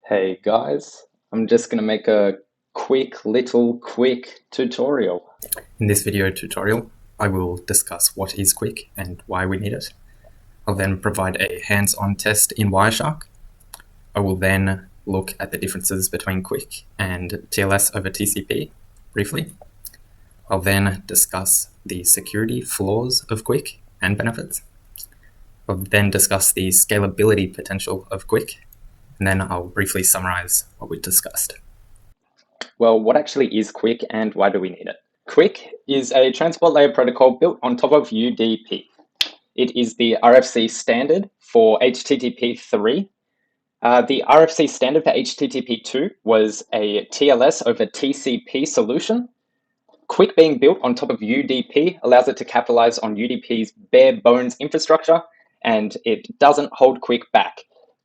Hey guys, I'm just going to make a quick little QUIC tutorial. In this video tutorial, I will discuss what is QUIC and why we need it. I'll then provide a hands-on test in Wireshark. I will then look at the differences between QUIC and TLS over TCP briefly. I'll then discuss the security flaws of QUIC and benefits. I'll then discuss the scalability potential of QUIC, and then I'll briefly summarize what we discussed. Well, what actually is QUIC and why do we need it? QUIC is a transport layer protocol built on top of UDP. It is the RFC standard for HTTP 3. The RFC standard for HTTP 2 was a TLS over TCP solution. QUIC being built on top of UDP allows it to capitalize on UDP's bare bones infrastructure, and it doesn't hold QUIC back.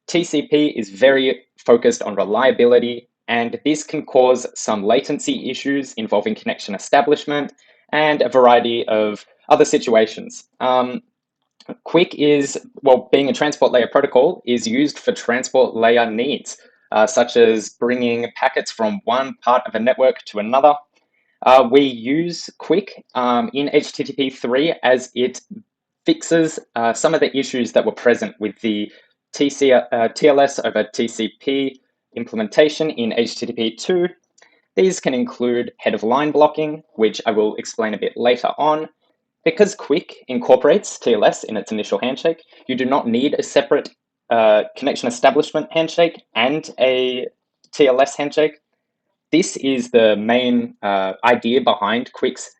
TCP is very focused on reliability, and this can cause some latency issues involving connection establishment and a variety of other situations. QUIC is, well, being a transport layer protocol, is used for transport layer needs, such as bringing packets from one part of a network to another. We use QUIC in HTTP 3 as it fixes some of the issues that were present with the TLS over TCP implementation in HTTP 2. These can include head of line blocking, which I will explain a bit later on. Because QUIC incorporates TLS in its initial handshake, you do not need a separate connection establishment handshake and a TLS handshake. This is the main idea behind QUIC's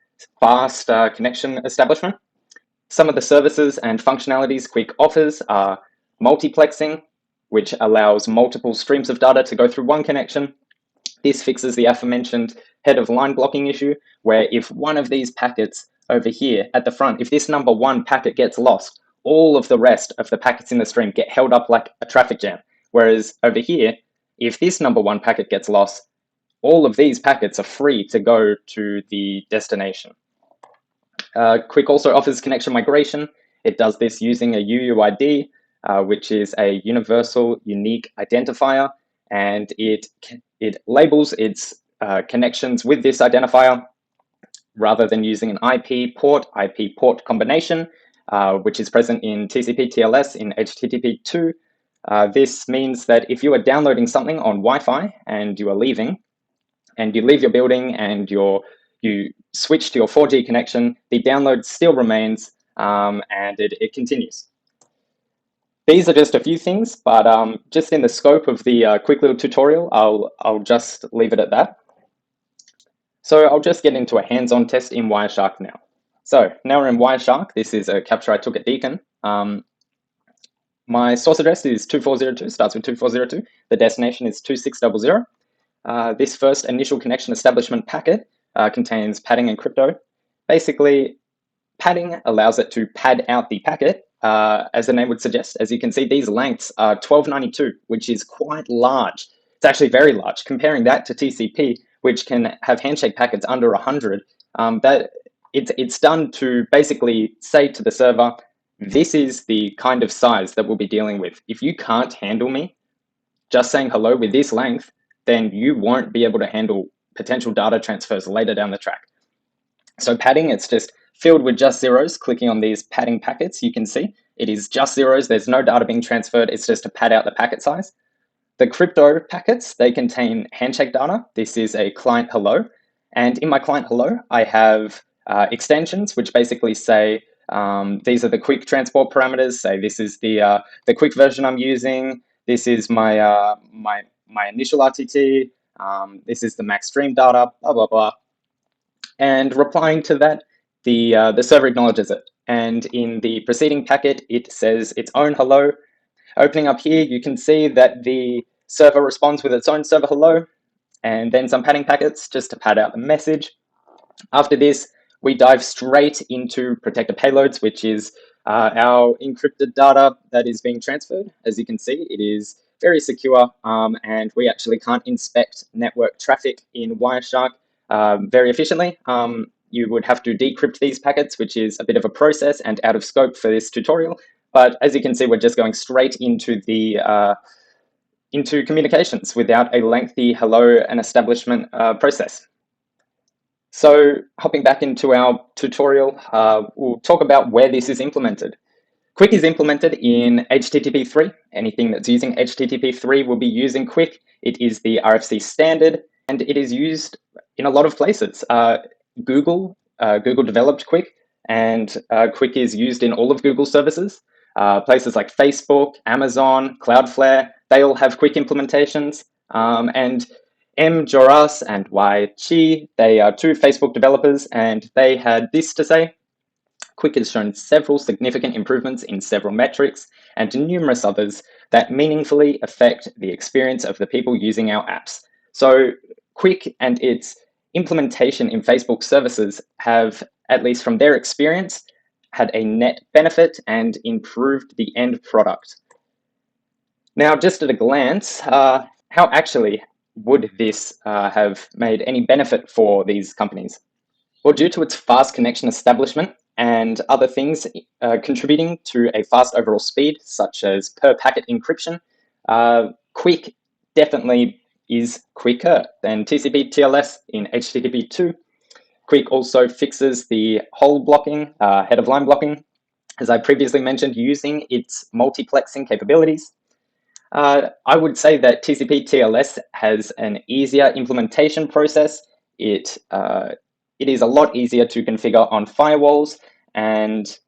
fast connection establishment. Some of the services and functionalities QUIC offers are multiplexing, which allows multiple streams of data to go through one connection. This fixes the aforementioned head of line blocking issue, where if one of these packets over here at the front, if this number one packet gets lost, all of the rest of the packets in the stream get held up like a traffic jam. Whereas over here, if this number one packet gets lost, all of these packets are free to go to the destination. QUIC also offers connection migration. It does this using a UUID, which is a universal unique identifier, and it labels its connections with this identifier rather than using an IP port combination, which is present in TCP TLS in HTTP 2. This means that if you are downloading something on Wi-Fi and you are leaving, and you leave your building and you switch to your 4G connection, the download still remains and it continues. These are just a few things, but just in the scope of the quick little tutorial, I'll just leave it at that. So I'll just get into a hands-on test in Wireshark now. So now we're in Wireshark. This is a capture I took at Deakin. My source address is 2402, starts with 2402. The destination is 2600. This first initial connection establishment packet contains padding and crypto. Basically, padding allows it to pad out the packet, as the name would suggest. As you can see, these lengths are 1292, which is quite large. It's actually very large. Comparing that to TCP, which can have handshake packets under 100, it's done to basically say to the server, this is the kind of size that we'll be dealing with. If you can't handle me just saying hello with this length, then you won't be able to handle potential data transfers later down the track. So padding, it's just filled with just zeros. Clicking on these padding packets, you can see it is just zeros. There's no data being transferred. It's just to pad out the packet size. The crypto packets, they contain handshake data. This is a client hello. And in my client hello, I have extensions, which basically say, these are the QUIC transport parameters. Say this is the QUIC version I'm using. This is my my initial RTT, this is the max stream data, blah, blah, blah. And replying to that, the server acknowledges it. And in the preceding packet, it says its own hello. Opening up here, you can see that the server responds with its own server hello, and then some padding packets just to pad out the message. After this, we dive straight into protected payloads, which is our encrypted data that is being transferred. As you can see, it is very secure, and we actually can't inspect network traffic in Wireshark very efficiently. You would have to decrypt these packets, which is a bit of a process and out of scope for this tutorial. But as you can see, we're just going straight into the into communications without a lengthy hello and establishment process. So hopping back into our tutorial, we'll talk about where this is implemented. QUIC is implemented in HTTP3. Anything that's using HTTP3 will be using QUIC. It is the RFC standard, and it is used in a lot of places. Google developed QUIC, and QUIC is used in all of Google services. Places like Facebook, Amazon, Cloudflare, they all have QUIC implementations. And M. Joras and Y. Chi, they are two Facebook developers, and they had this to say: QUIC has shown several significant improvements in several metrics and numerous others that meaningfully affect the experience of the people using our apps. So QUIC and its implementation in Facebook services have, at least from their experience, had a net benefit and improved the end product. Now, just at a glance, how actually would this have made any benefit for these companies? Well, due to its fast connection establishment and other things contributing to a fast overall speed, such as per packet encryption, QUIC definitely is quicker than TCP/TLS in HTTP2. QUIC also fixes the hole blocking, head of line blocking, as I previously mentioned, using its multiplexing capabilities. I would say that TCP/TLS has an easier implementation process. It is a lot easier to configure on firewalls, and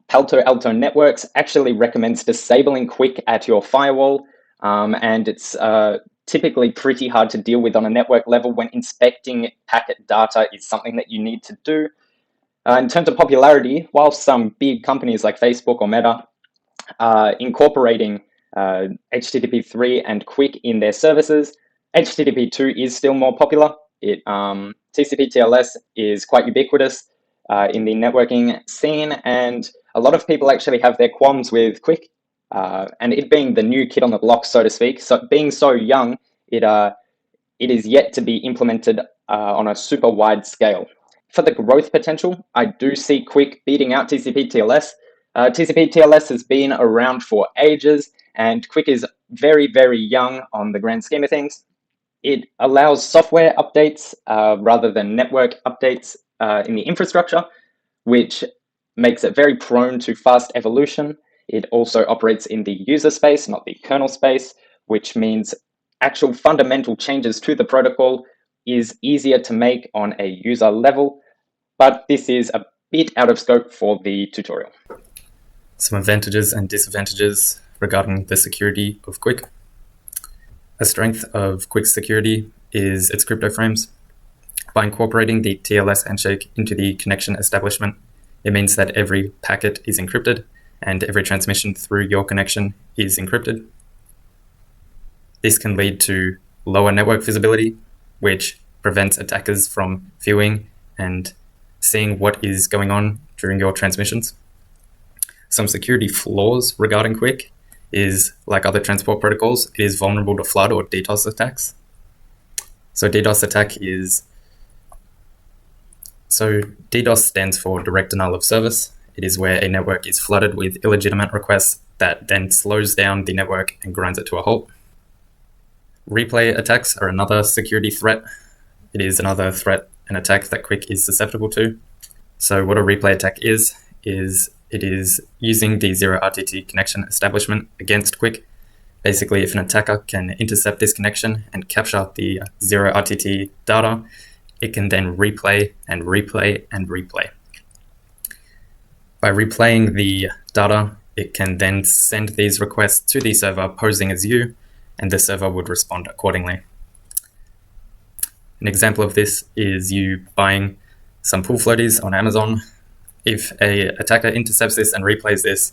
Palo Alto Networks actually recommends disabling QUIC at your firewall, and it's typically pretty hard to deal with on a network level when inspecting packet data is something that you need to do. In terms of popularity, while some big companies like Facebook or Meta are incorporating HTTP3 and QUIC in their services, HTTP2 is still more popular. TCP/TLS is quite ubiquitous in the networking scene, and a lot of people actually have their qualms with QUIC, and it being the new kid on the block, so to speak. So being so young, it is yet to be implemented on a super wide scale. For the growth potential, I do see QUIC beating out TCP/TLS. TCP/TLS has been around for ages, and QUIC is very, very young on the grand scheme of things. It allows software updates rather than network updates in the infrastructure, which makes it very prone to fast evolution. It also operates in the user space, not the kernel space, which means actual fundamental changes to the protocol is easier to make on a user level, but this is a bit out of scope for the tutorial. Some advantages and disadvantages regarding the security of QUIC. A strength of QUIC's security is its crypto frames. By incorporating the TLS handshake into the connection establishment, it means that every packet is encrypted and every transmission through your connection is encrypted. This can lead to lower network visibility, which prevents attackers from viewing and seeing what is going on during your transmissions. Some security flaws regarding QUIC is, like other transport protocols, it is vulnerable to flood or DDoS attacks. So DDoS stands for direct denial of service. It is where a network is flooded with illegitimate requests that then slows down the network and grinds it to a halt. Replay attacks are another security threat. It is another threat and attack that QUIC is susceptible to. So what a replay attack is it is using the zero RTT connection establishment against QUIC. Basically, if an attacker can intercept this connection and capture the zero RTT data, it can then replay and replay and replay. By replaying the data, it can then send these requests to the server posing as you, and the server would respond accordingly. An example of this is you buying some pool floaties on Amazon. If a attacker intercepts this and replays this,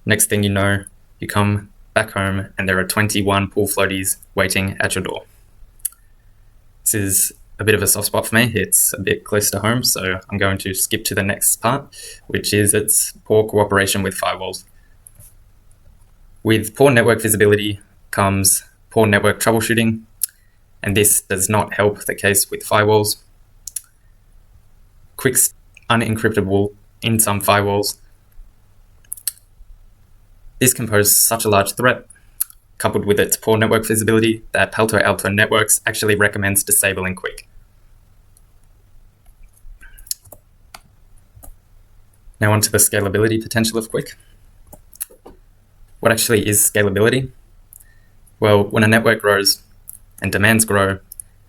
next thing you know, you come back home and there are 21 pool floaties waiting at your door. This is a bit of a soft spot for me. It's a bit close to home, so I'm going to skip to the next part, which is its poor cooperation with firewalls. With poor network visibility comes poor network troubleshooting, and this does not help the case with firewalls. QUIC's unencryptable in some firewalls. This can pose such a large threat. coupled with its poor network feasibility, that Palo Alto Networks actually recommends disabling QUIC. Now onto the scalability potential of QUIC. What actually is scalability? Well, when a network grows and demands grow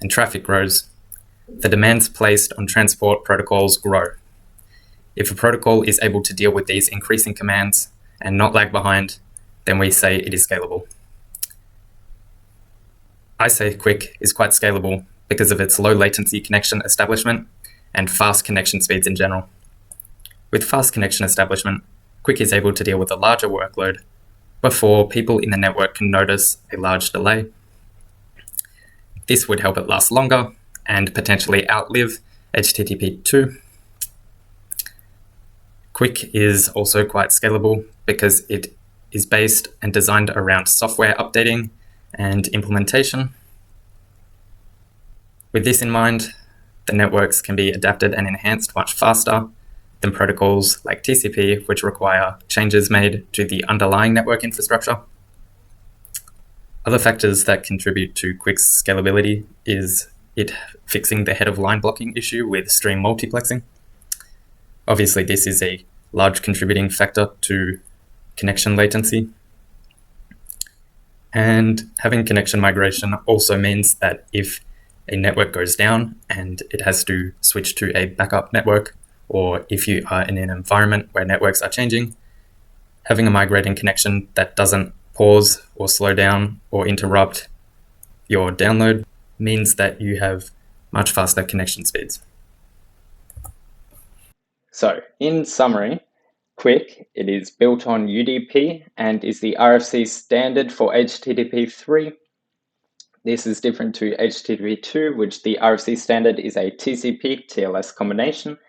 and traffic grows, the demands placed on transport protocols grow. If a protocol is able to deal with these increasing commands and not lag behind, then we say it is scalable. I say QUIC is quite scalable because of its low latency connection establishment and fast connection speeds in general. With fast connection establishment, QUIC is able to deal with a larger workload before people in the network can notice a large delay. This would help it last longer and potentially outlive HTTP 2. QUIC is also quite scalable because it is based and designed around software updating and implementation. With this in mind, the networks can be adapted and enhanced much faster than protocols like TCP, which require changes made to the underlying network infrastructure. Other factors that contribute to QUIC's scalability is it fixing the head of line blocking issue with stream multiplexing. Obviously, this is a large contributing factor to connection latency. And having connection migration also means that if a network goes down and it has to switch to a backup network, or if you are in an environment where networks are changing, having a migrating connection that doesn't pause or slow down or interrupt your download means that you have much faster connection speeds. So, in summary, QUIC, it is built on UDP and is the RFC standard for HTTP 3. This is different to HTTP 2, which the RFC standard is a TCP TLS combination.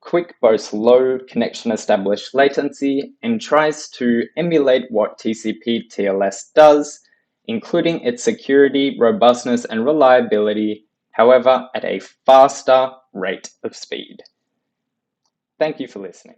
QUIC boasts low connection established latency and tries to emulate what TCP TLS does, including its security, robustness, and reliability, however, at a faster rate of speed. Thank you for listening.